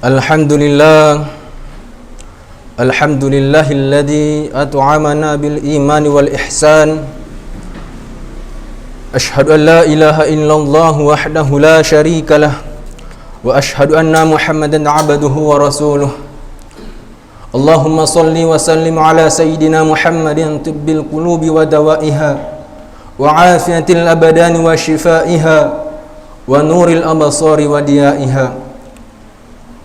Alhamdulillah, alhamdulillahilladzi at'amana bil imani wal ihsan. Ashhadu an la ilaha illallah wahdahu la syarika lah, wa ashhadu anna Muhammadan 'abduhu wa rasuluh. Allahumma salli wa sallim ala sayyidina Muhammadin tibbil qulubi wa dawaiha, wa afiyatil abdani wa shifaiha, wa nuril absari wa diyaiha.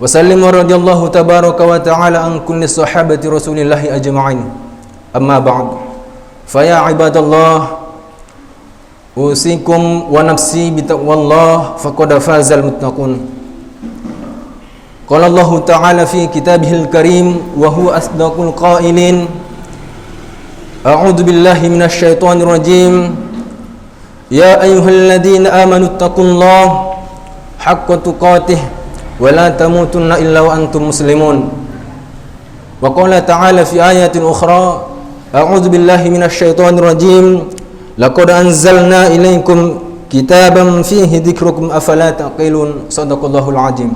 Wa sallim radhiyallahu tabaraka wa ta'ala an kulli sahabati rasulillahi ajma'in. Amma ba'd. Fa ya ibadallah, usikum wa nafsi bi taqwallah faqad fazal muttaqun. Qala Allah ta'ala fi kitabihil karim wa huwa asdaqul qailin. A'udzu billahi minasy syaithanir rajim. Ya ayyuhalladzina amanu taqullaha haqqa tuqatih wa la tamutunna illa wa antum muslimun. Wa qala ta'ala fi ayatin ukhra, a'udzu billahi minasy syaithanir rajim. Laqad anzalna ilaikum kitaban fihi dzikrukum afala taqilun. Shadaqallahul azim.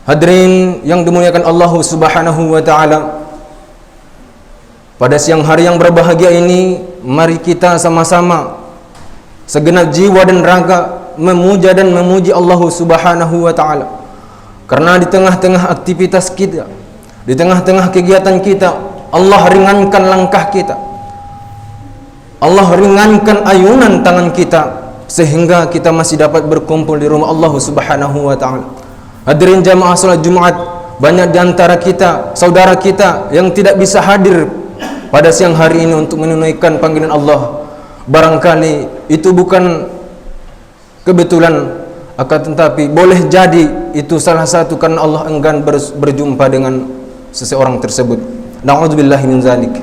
Hadirin yang dimuliakan Allah Subhanahu wa taala, pada siang hari yang berbahagia ini, mari kita sama-sama segenap jiwa dan raga memuja dan memuji Allah Subhanahu wa taala. Karena di tengah-tengah aktivitas kita, di tengah-tengah kegiatan kita, Allah ringankan langkah kita. Allah ringankan ayunan tangan kita sehingga kita masih dapat berkumpul di rumah Allah Subhanahu wa taala. Hadirin jamaah salat Jumat, banyak di antara kita, saudara kita yang tidak bisa hadir pada siang hari ini untuk menunaikan panggilan Allah. Barangkali itu bukan kebetulan, akan tetapi boleh jadi itu salah satu karena Allah enggan berjumpa dengan seseorang tersebut. Na'udzubillahi min zalik.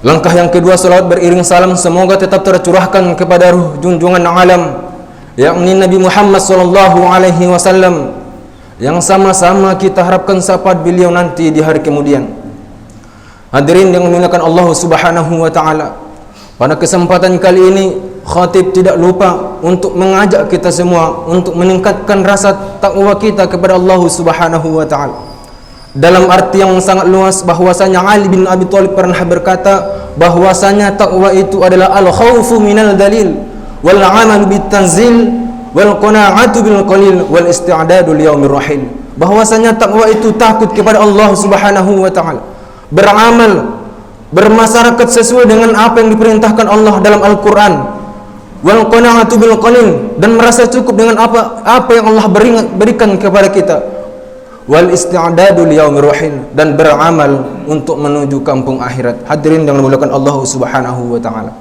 Langkah yang kedua, salawat beriring salam semoga tetap tercurahkan kepada ruh junjungan alam, yakni Nabi Muhammad sallallahu alaihi wasallam, yang sama-sama kita harapkan syafaat beliau nanti di hari kemudian. Hadirin yang dimuliakan Allah Subhanahu wa taala, pada kesempatan kali ini khatib tidak lupa untuk mengajak kita semua untuk meningkatkan rasa takwa kita kepada Allah Subhanahu wa taala. Dalam arti yang sangat luas, bahwasanya Ali bin Abi Thalib pernah berkata bahwasanya takwa itu adalah al-khaufu minal dalil wal 'amalu bit tanzil wal qana'atu bil qalil wal isti'dadu li yaumir rahil. Bahwasanya takwa itu takut kepada Allah Subhanahu wa taala, beramal, bermasyarakat sesuai dengan apa yang diperintahkan Allah dalam Al-Qur'an, wal qana'atu bil qalil, dan merasa cukup dengan apa yang Allah berikan kepada kita, wal isti'dadu li yaumir rahil, dan beramal untuk menuju kampung akhirat. Hadirin yang dimuliakan Allah Subhanahu wa taala,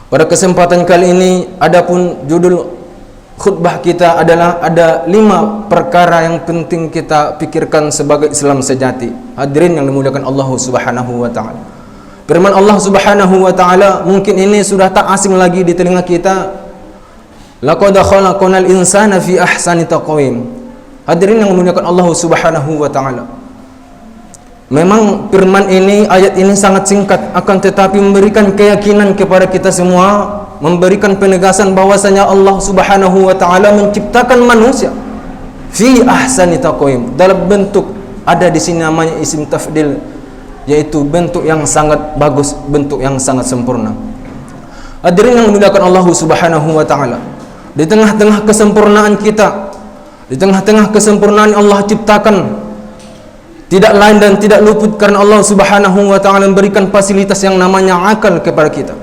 pada kesempatan kali ini adapun judul khutbah kita adalah ada 5 perkara yang penting kita pikirkan sebagai Islam sejati. Hadirin yang dimuliakan Allah Subhanahu wa taala, firman Allah Subhanahu wa taala mungkin ini sudah tak asing lagi di telinga kita, laqad khalaqnal insana fi ahsani taqwim. Hadirin yang dimuliakan Allah Subhanahu wa taala, memang firman ini, ayat ini sangat singkat, akan tetapi memberikan keyakinan kepada kita semua, memberikan penegasan bahwasanya Allah Subhanahu wa taala menciptakan manusia fi ahsani taqwim, dalam bentuk, ada di sini namanya isim tafdil, yaitu bentuk yang sangat bagus, bentuk yang sangat sempurna. Hadirin yang dimuliakan Allah Subhanahu wa taala, di tengah-tengah kesempurnaan kita, di tengah-tengah kesempurnaan Allah ciptakan, tidak lain dan tidak luput karena Allah Subhanahu wa taala memberikan fasilitas yang namanya akal kepada kita.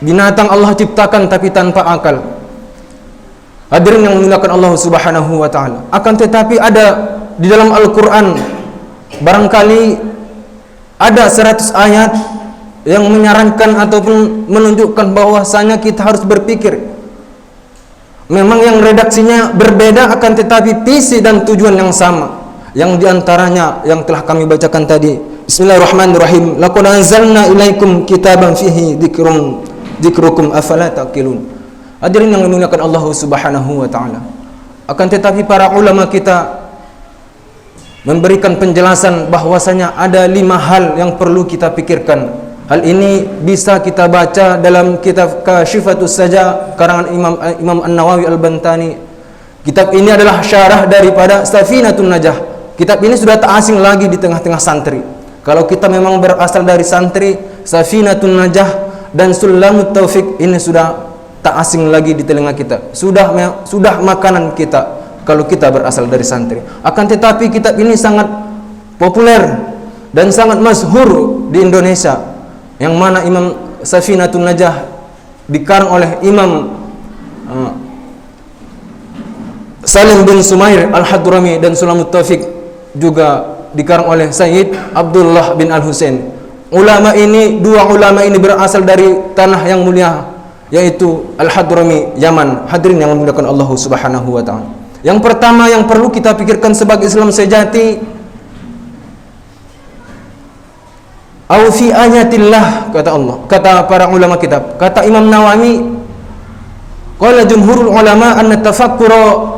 Binatang Allah ciptakan tapi tanpa akal. Hadirin yang dimuliakan Allah Subhanahu wa taala, akan tetapi ada di dalam Al-Qur'an barangkali ada 100 ayat yang menyarankan ataupun menunjukkan bahwasanya kita harus berpikir. Memang yang redaksinya berbeda, akan tetapi visi dan tujuan yang sama. Yang diantaranya yang telah kami bacakan tadi, Bismillahirrahmanirrahim, laqad anzalna ilaikum kitaban fihi dzikrukum afala taqilun. Hadirin yang dimuliakan Allah Subhanahu wa taala, akan tetapi para ulama kita memberikan penjelasan bahwasanya ada 5 hal yang perlu kita pikirkan Hal ini bisa kita baca dalam kitab Kashifatus Saja karangan Imam An-Nawawi Al-Bantani. Kitab ini adalah syarah daripada Safinatun Najah. Kitab ini sudah tak asing lagi di tengah-tengah santri. Kalau kita memang berasal dari santri, Safinatun Najah dan Sulamut Taufik ini sudah tak asing lagi di telinga kita. Sudah makanan kita kalau kita berasal dari santri. Akan tetapi kitab ini sangat populer dan sangat masyhur di Indonesia, yang mana Imam Safinatun Najah dikarang oleh Imam Salim bin Sumair Al-Hadrami, dan Sulamut Taufik juga dikarang oleh Sayyid Abdullah bin Al-Husain. Dua ulama ini berasal dari tanah yang mulia, yaitu Al-Hadrami, Yaman. Hadirin yang memuliakan Allah Subhanahu wa taala. Yang pertama yang perlu kita pikirkan sebagai Islam sejati, au fi ayatillah, kata Allah, kata para ulama kitab, kata Imam Nawawi, qala jumhurul ulama anna tafakkura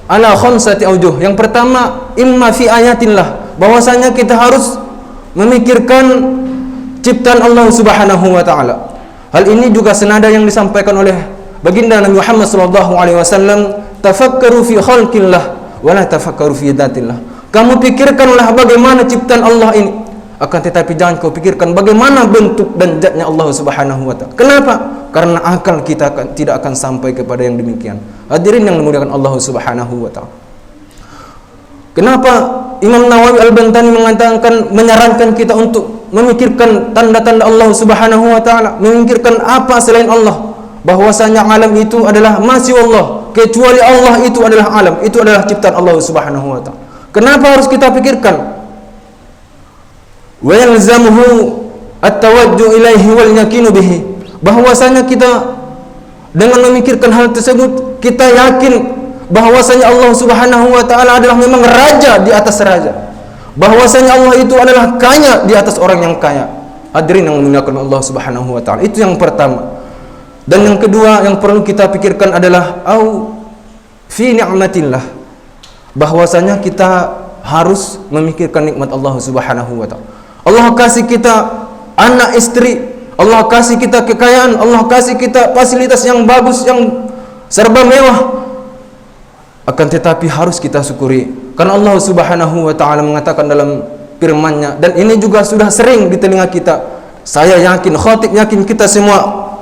ala khamsati aujuh. Yang pertama, imma fi ayatillah, bahwasanya kita harus memikirkan ciptaan Allah Subhanahu wa taala. Hal ini juga senada yang disampaikan oleh baginda Nabi Muhammad sallallahu alaihi wasallam, tafakkaru fi khalqillah wa la tafakkaru fi dzatillah. Kamu pikirkanlah bagaimana ciptaan Allah ini, akan tetapi jangan kau pikirkan bagaimana bentuk dan zatnya Allah Subhanahu wa taala. Kenapa? Karena akal kita tidak akan sampai kepada yang demikian. Hadirin yang dimuliakan Allah Subhanahu wa taala. Kenapa Imam Nawawi Al-Bantani menyarankan kita untuk memikirkan tanda-tanda Allah Subhanahu wa taala, memikirkan apa selain Allah, bahwasanya alam itu adalah masih Allah, kecuali Allah itu adalah alam, itu adalah ciptaan Allah Subhanahu wa taala. Kenapa harus kita pikirkan? Wa yalzamuhu at-tawajjuh ilaihi wal yaqinu bihi, bahwasanya kita dengan memikirkan hal tersebut, kita yakin bahwasanya Allah Subhanahu wa taala adalah memang raja di atas raja, bahwasanya Allah itu adalah kaya di atas orang yang kaya. Hadirin yang memuliakan Allah Subhanahu wa taala. Itu yang pertama. Dan yang kedua yang perlu kita pikirkan adalah au fi ni'matillah, bahwasanya kita harus memikirkan nikmat Allah Subhanahu wa taala. Allah kasih kita anak istri, Allah kasih kita kekayaan, Allah kasih kita fasilitas yang bagus, yang serba mewah. Akan tetapi harus kita syukuri, karena Allah Subhanahu wa taala mengatakan dalam firman-Nya, dan ini juga sudah sering di telinga kita. Saya yakin, khatib yakin, kita semua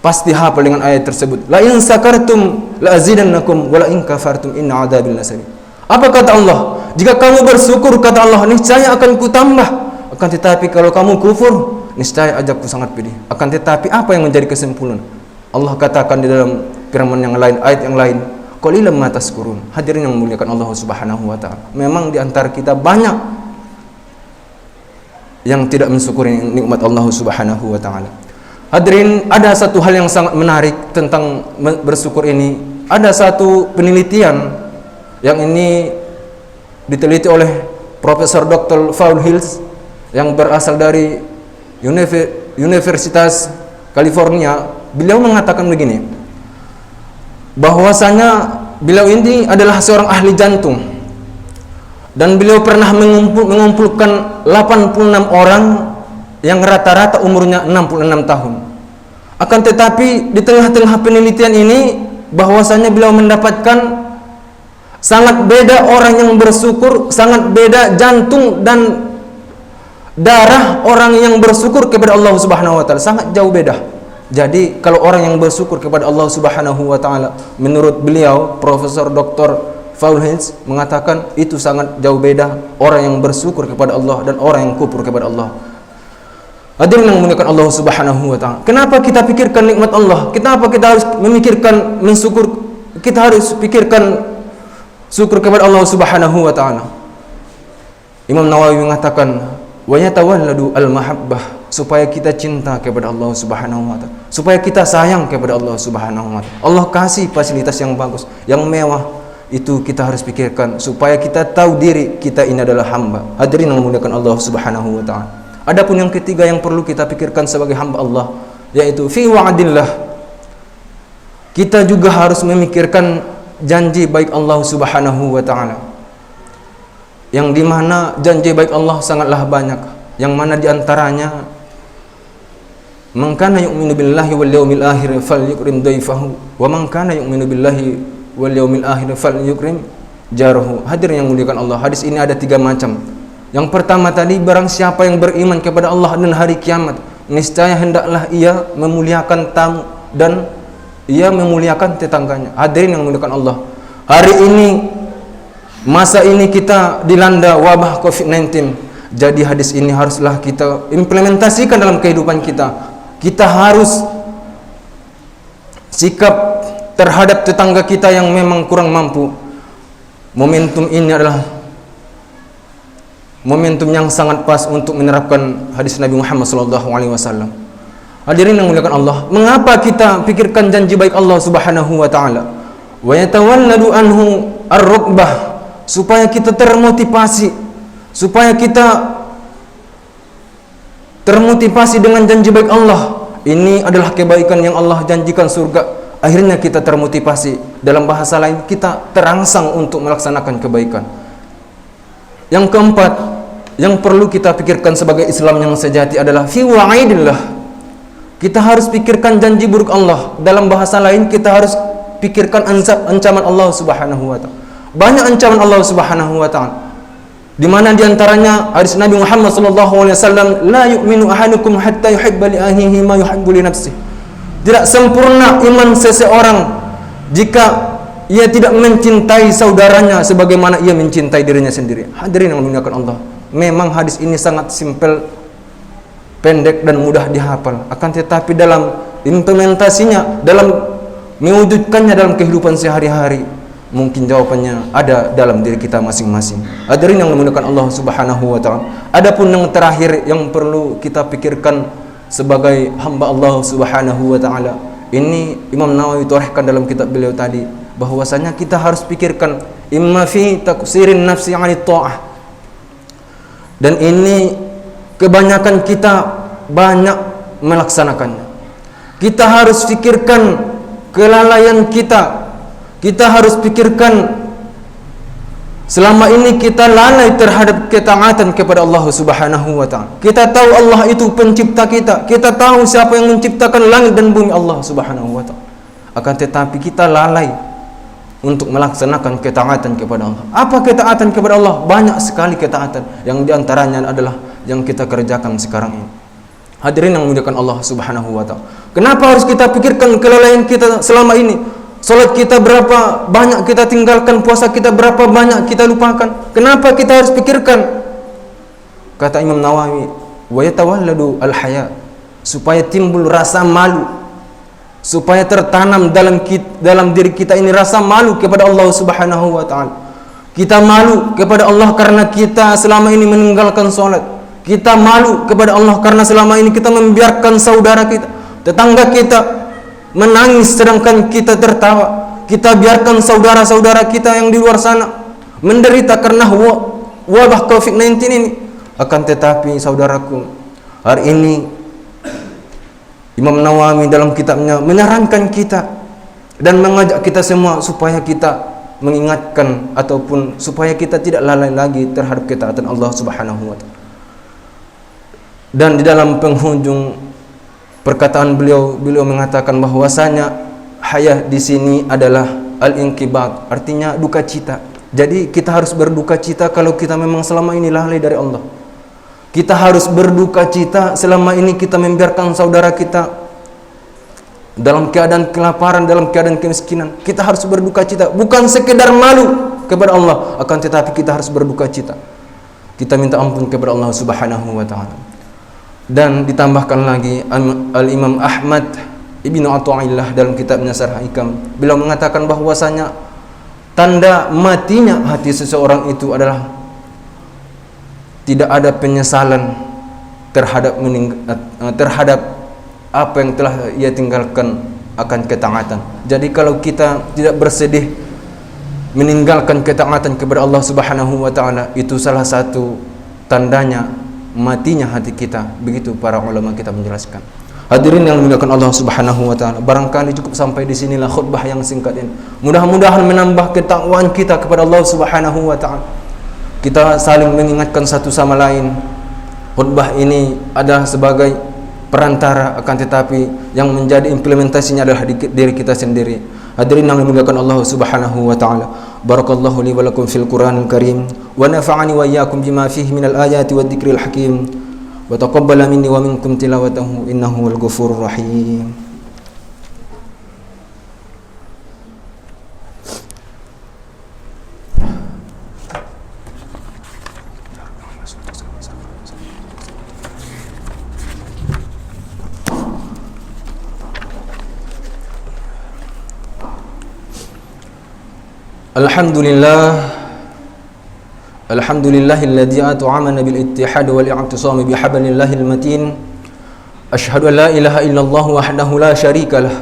pasti hafal dengan ayat tersebut. La in sakartum la azidannakum wa la in kafartum inna adzabi lasadid. Apa kata Allah? Jika kamu bersyukur, kata Allah, niscaya akan kutambah. Akan tetapi kalau kamu kufur, niscaya azabku sangat pedih. Akan tetapi apa yang menjadi kesimpulan? Allah katakan di dalam firman yang lain, ayat yang lain, qalilan ma tashkurun. Hadirin yang memuliakan Allah Subhanahu wa taala. Memang di antara kita banyak yang tidak mensyukuri nikmat Allah Subhanahu wa taala. Hadirin, ada satu hal yang sangat menarik tentang bersyukur ini. Ada satu penelitian yang ini diteliti oleh Profesor Dr. Paul Hills yang berasal dari Universitas California. Beliau mengatakan begini, bahwasanya beliau ini adalah seorang ahli jantung, dan beliau pernah mengumpulkan 86 orang yang rata-rata umurnya 66 tahun. Akan tetapi di tengah-tengah penelitian ini, bahwasanya beliau mendapatkan sangat beda orang yang bersyukur, sangat beda jantung dan darah orang yang bersyukur kepada Allah Subhanahu wa taala, sangat jauh beda. Jadi kalau orang yang bersyukur kepada Allah Subhanahu wa taala, menurut beliau Profesor Dr. Paul Hills mengatakan itu sangat jauh beda orang yang bersyukur kepada Allah dan orang yang kufur kepada Allah. Hadirin yang memuliakan Allah Subhanahu wa taala. Kenapa kita pikirkan nikmat Allah? Kenapa kita harus memikirkan mensyukur? Kita harus pikirkan syukur kepada Allah Subhanahu wa taala. Imam Nawawi mengatakan, wa yatawalladu al-mahabbah, supaya kita cinta kepada Allah Subhanahu wa taala, supaya kita sayang kepada Allah Subhanahu wa taala. Allah kasih fasilitas yang bagus, yang mewah, itu kita harus pikirkan supaya kita tahu diri kita ini adalah hamba. Hadirin yang memuliakan Allah Subhanahu wa taala. Adapun yang ketiga yang perlu kita pikirkan sebagai hamba Allah, yaitu fi wa'dillah. Kita juga harus memikirkan janji baik Allah Subhanahu wa taala, yang dimana janji baik Allah sangatlah banyak, yang mana diantaranya Man kana yu'minu billahi wal yawmil akhir falyukrim dayfahu wa man kana yu'minu billahi wal yawmil akhir falyukrim jarahu. Hadirin yang muliakan Allah, hadis ini ada 3 macam. Yang pertama tadi, barang siapa yang beriman kepada Allah dan hari kiamat, niscaya hendaklah ia memuliakan tamu dan ia memuliakan tetangganya. Hadirin yang memuliakan Allah, hari ini, masa ini kita dilanda wabah COVID-19. Jadi hadis ini haruslah kita implementasikan dalam kehidupan kita. Kita harus sikap terhadap tetangga kita yang memang kurang mampu. Momentum ini adalah momentum yang sangat pas untuk menerapkan hadis Nabi Muhammad SAW. Hadirin yang muliakan Allah, mengapa kita pikirkan janji baik Allah Subhanahu wa taala? Wa yatawalladu anhu ar-rukbah, supaya kita termotivasi, supaya kita termotivasi dengan janji baik Allah. Ini adalah kebaikan yang Allah janjikan surga. Akhirnya kita termotivasi. Dalam bahasa lain, kita terangsang untuk melaksanakan kebaikan. Yang keempat, yang perlu kita pikirkan sebagai Islam yang sejati adalah fi wa'idillah. Kita harus pikirkan janji buruk Allah. Dalam bahasa lain, kita harus pikirkan ancaman Allah Subhanahu wa taala. Banyak ancaman Allah Subhanahu wa taala, di mana diantaranya hadis Nabi Muhammad SAW, la yu'minu ahadukum hatta yuhibba li akhihi ma yuhibbu li nafsihi. Tidak sempurna iman seseorang jika ia tidak mencintai saudaranya sebagaimana ia mencintai dirinya sendiri. Hadirin yang memuliakan Allah, memang hadis ini sangat simpel, pendek dan mudah dihafal. Akan tetapi dalam implementasinya, dalam mewujudkannya dalam kehidupan sehari-hari, mungkin jawabannya ada dalam diri kita masing-masing. Hadirin yang memuliakan Allah Subhanahu wa taala. Adapun yang terakhir yang perlu kita pikirkan sebagai hamba Allah Subhanahu wa taala, ini Imam Nawawi torehkan dalam kitab beliau tadi, bahwasanya kita harus pikirkan imma fi taksirin nafsi 'anit ta'ah. Dan ini kebanyakan kita banyak melaksanakannya. Kita harus pikirkan kelalaian kita. Kita harus pikirkan selama ini kita lalai terhadap ketaatan kepada Allah Subhanahu wa taala. Kita tahu Allah itu pencipta kita. Kita tahu siapa yang menciptakan langit dan bumi, Allah Subhanahu wa taala. Akan tetapi kita lalai untuk melaksanakan ketaatan kepada Allah. Apa ketaatan kepada Allah? Banyak sekali ketaatan, yang diantaranya adalah yang kita kerjakan sekarang ini. Hadirin yang memuliakan Allah Subhanahu wa taala. Kenapa harus kita pikirkan kelalaian kita selama ini? Salat kita berapa banyak kita tinggalkan, puasa kita berapa banyak kita lupakan. Kenapa kita harus pikirkan? Kata Imam Nawawi, wa yatawalladu al-haya, supaya timbul rasa malu, supaya tertanam dalam diri kita ini rasa malu kepada Allah Subhanahu wa taala. Kita malu kepada Allah karena kita selama ini meninggalkan salat. Kita malu kepada Allah karena selama ini kita membiarkan saudara kita, tetangga kita menangis sedangkan kita tertawa. Kita biarkan saudara-saudara kita yang di luar sana menderita karena wabah COVID-19 ini. Akan tetapi saudaraku, hari ini Imam Nawawi dalam kitabnya menyarankan kita dan mengajak kita semua supaya kita mengingatkan ataupun supaya kita tidak lalai lagi terhadap ketaatan Allah Subhanahu wa taala. Dan di dalam penghujung perkataan beliau mengatakan bahwasanya hayah di sini adalah al-inqibat, artinya duka cita. Jadi kita harus berduka cita kalau kita memang selama ini lalai dari Allah. Kita harus berduka cita selama ini kita membiarkan saudara kita dalam keadaan kelaparan, dalam keadaan kemiskinan. Kita harus berduka cita, bukan sekedar malu kepada Allah, akan tetapi kita harus berduka cita. Kita minta ampun kepada Allah Subhanahu wa taala. Dan ditambahkan lagi Al-Imam Ahmad Ibnu Athaillah dalam kitabnya Syarh Hikam, beliau mengatakan bahwasanya tanda matinya hati seseorang itu adalah tidak ada penyesalan terhadap apa yang telah ia tinggalkan akan ketaatan. Jadi kalau kita tidak bersedih meninggalkan ketaatan kepada Allah Subhanahu wa taala, itu salah satu tandanya matinya hati kita. Begitu para ulama kita menjelaskan. Hadirin yang dimuliakan Allah Subhanahu wa taala, barangkali cukup sampai di sinilah khutbah yang singkat ini. Mudah-mudahan menambah ketakwaan kita kepada Allah Subhanahu wa taala. Kita saling mengingatkan satu sama lain. Khutbah ini adalah sebagai perantara, akan tetapi yang menjadi implementasinya adalah diri kita sendiri. Hadirin yang dimuliakan Allah Subhanahu wa taala. Barakallahu li wa lakum fil Qur'anil Karim wa nafa'ani wa iyyakum bima fihi minal ayati wad dzikril hakim. Wa taqabbala minni wa minkum tilawatahu innahu wal ghafurur rahim. Alhamdulillahilladzi at'amana bil ittihad wal i'tisam bi hablillahil matin. Asyhadu an la ilaha illallah wahdahu la syarika lah.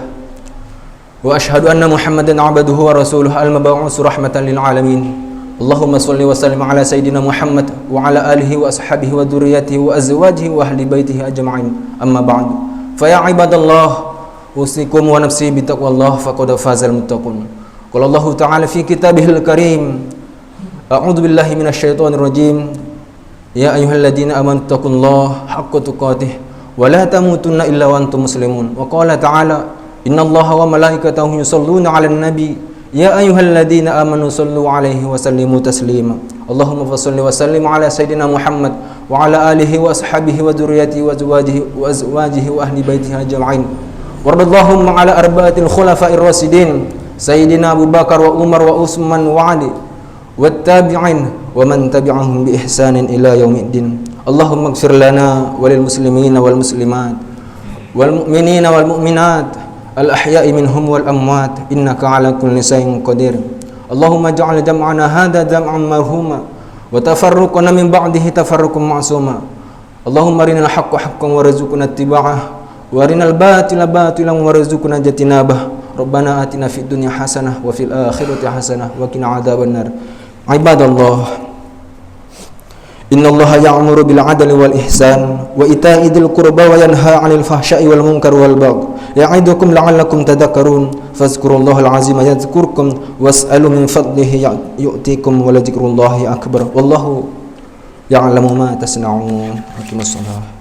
Wa asyhadu anna Muhammadan 'abduhu wa rasuluhu al-mab'uts rahmatan lil alamin. Allahumma shalli wa sallim ala sayidina Muhammad wa ala alihi wa ashabihi wa dzurriyyatihi wa azwajihi wa ahli baitihi ajma'in. Amma ba'd. Fa ya ibadallah, usikum wa nafsi bi taqwallah faqad fazal muttaqun. Qala Allah Ta'ala fi kitabihil karim, a'udzu billahi minasyaitonir rajim. Ya ayyuhalladzina amanu taqullaha haqqa tuqatih wa la tamutunna illa wa antum muslimun. Wa qala ta'ala, innallaha wa malaikatahu yusholluna 'alan nabi ya ayyuhalladzina amanu shallu 'alaihi wa sallimu taslima. Allahumma shalli wa sallim 'ala sayidina Muhammad wa 'ala alihi wa ashabihi wa dzurriyyatihi wa azwajihi wa ahli baitihi ajma'in. Wardallahumma 'ala arba'atil khulafa'ir rasyidin Sayyidina Abu Bakar wa Umar wa Utsman wa Ali wattabi'in wa man tabi'ahum bi ihsanin ila yaumiddin. Allahumma ighfir lana walil muslimina wal muslimat wal mu'minina wal mu'minat al ahya'i minhum wal amwat innaka 'ala kulli shay'in qadir. Allahumma ij'al jam'ana hadha jam'an marhuma wa tafarruqana min ba'dihi tafarruqan ma'suma. Allahumma arinal haqqa haqqan warzuqna ittiba'ah wa arinal batila batilan warzuqna ijtinabah. Rabbana atina fid dunya hasanah wa fil akhirati hasanah wa qina adzabannar. Ibadallah, innallaha ya'muru bil 'adli wal ihsan wa ita'i dzil qurba wa yanha 'anil fahsya'i wal munkar wal baghi ya'idukum la'allakum tadhakkarun. Fazkurullahal 'azima yadhkurkum was'alu min fadlihi yu'tikum wa la dzikrullahi akbar. Wallahu ya'lamu ma tasna'un. Aqimus shalah.